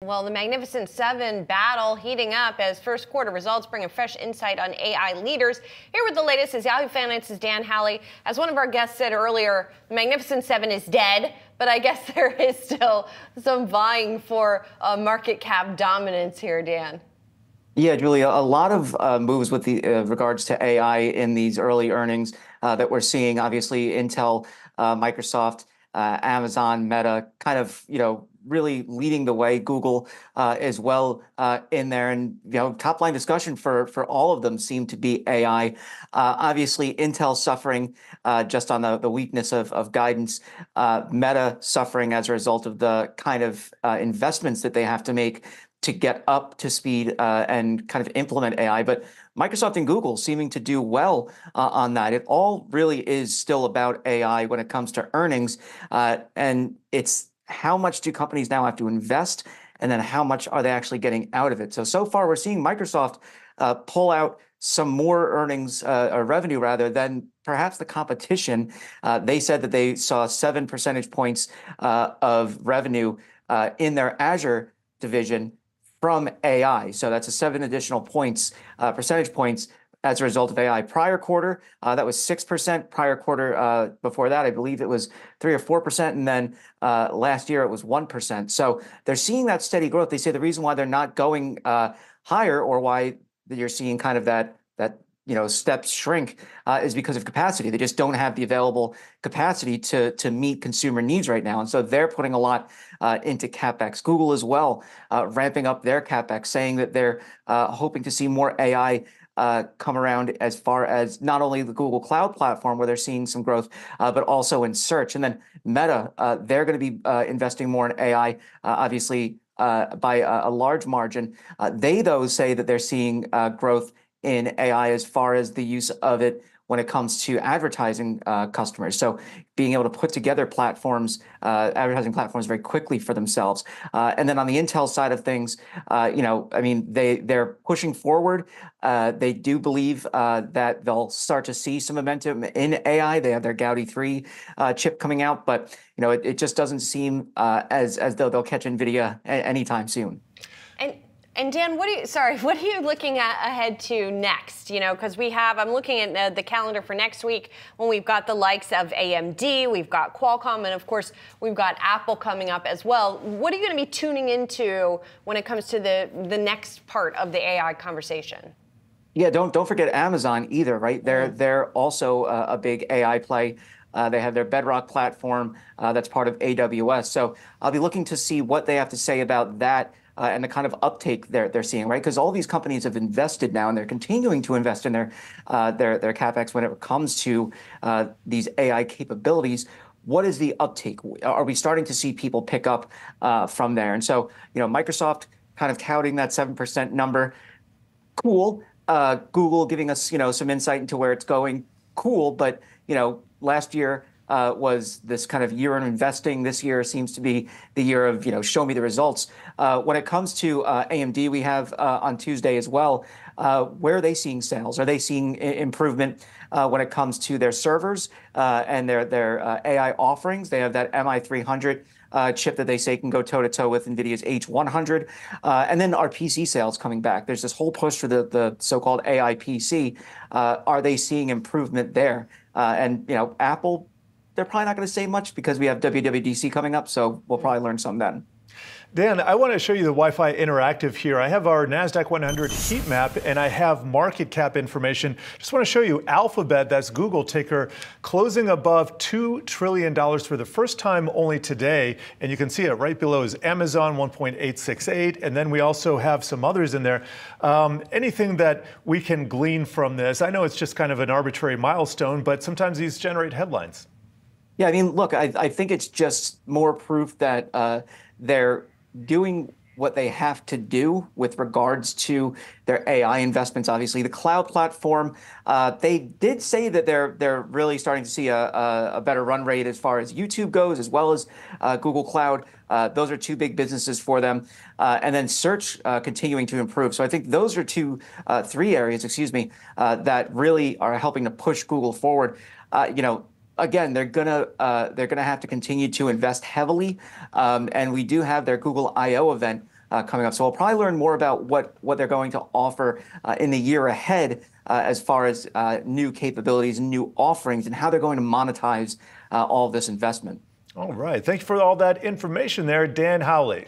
Well, the Magnificent Seven battle heating up as first quarter results bring a fresh insight on AI leaders. Here with the latest is Yahoo Finance's Dan Howley. As one of our guests said earlier, the Magnificent Seven is dead, but I guess there is still some vying for market cap dominance here, Dan. Yeah, Julia, a lot of moves with the regards to AI in these early earnings that we're seeing. Obviously, Intel, Microsoft, Amazon, Meta, kind of, really leading the way. Google as well in there, and top line discussion for all of them seem to be AI. Obviously, Intel suffering just on the weakness of guidance. Meta suffering as a result of the kind of investments that they have to make to get up to speed and kind of implement AI. But Microsoft and Google seeming to do well on that. It all really is still about AI when it comes to earnings. And it's how much do companies now have to invest, and then how much are they actually getting out of it? So far, we're seeing Microsoft pull out some more earnings or revenue rather than perhaps the competition. They said that they saw 7 percentage points of revenue in their Azure division from AI. So that's a 7 additional percentage points as a result of AI. Prior quarter, that was 6%. Prior quarter before that, I believe it was 3 or 4%. And then last year it was 1%. So they're seeing that steady growth. They say the reason why they're not going higher, or why you're seeing kind of that steps shrink is because of capacity. They just don't have the available capacity to meet consumer needs right now. And so they're putting a lot into CapEx. Google as well, ramping up their CapEx, saying that they're hoping to see more AI come around as far as not only the Google Cloud platform, where they're seeing some growth, but also in search. And then Meta, they're going to be investing more in AI, obviously by a large margin. They, though, say that they're seeing growth in AI as far as the use of it when it comes to advertising customers. So being able to put together platforms, advertising platforms very quickly for themselves. And then on the Intel side of things, they're pushing forward. They do believe that they'll start to see some momentum in AI. They have their Gaudi 3 chip coming out, but it just doesn't seem as though they'll catch NVIDIA anytime soon. And Dan, what are you looking at ahead to next? Because I'm looking at the calendar for next week, when we've got the likes of AMD, we've got Qualcomm, and of course we've got Apple coming up as well. What are you going to be tuning into when it comes to the next part of the AI conversation? Yeah, don't forget Amazon either, right? They're also a big AI play. They have their Bedrock platform that's part of AWS. So I'll be looking to see what they have to say about that. And the kind of uptake they're seeing, right? Because all these companies have invested now, and they're continuing to invest in their CapEx when it comes to these AI capabilities. What is the uptake? Are we starting to see people pick up from there? And so, Microsoft kind of touting that 7% number, cool. Google giving us, some insight into where it's going, cool. But last year was this kind of year in investing. This year seems to be the year of, show me the results. When it comes to AMD, we have on Tuesday as well, where are they seeing sales? Are they seeing improvement when it comes to their servers and their AI offerings? They have that MI300 chip that they say can go toe-to-toe with NVIDIA's H100. And then our PC sales coming back. There's this whole push for the so-called AI PC. Are they seeing improvement there? And, Apple, they're probably not going to say much because we have WWDC coming up, so we'll probably learn some then. Dan, I want to show you the Wi-Fi Interactive here. I have our NASDAQ 100 heat map, and I have market cap information. Just want to show you Alphabet, that's Google ticker, closing above $2 trillion for the first time only today. And you can see it right below is Amazon, 1.868. And then we also have some others in there. Anything that we can glean from this? I know it's just kind of an arbitrary milestone, but sometimes these generate headlines. Yeah, look, I think it's just more proof that they're doing what they have to do with regards to their AI investments. Obviously, the cloud platform, they did say that they're really starting to see a better run rate as far as YouTube goes, as well as Google Cloud. Those are two big businesses for them. And then search continuing to improve. So I think those are three areas, that really are helping to push Google forward. Again, they're gonna have to continue to invest heavily, and we do have their Google I/O event coming up. So we'll probably learn more about what they're going to offer in the year ahead as far as new capabilities and new offerings and how they're going to monetize all of this investment. All right. Thank you for all that information there, Dan Howley.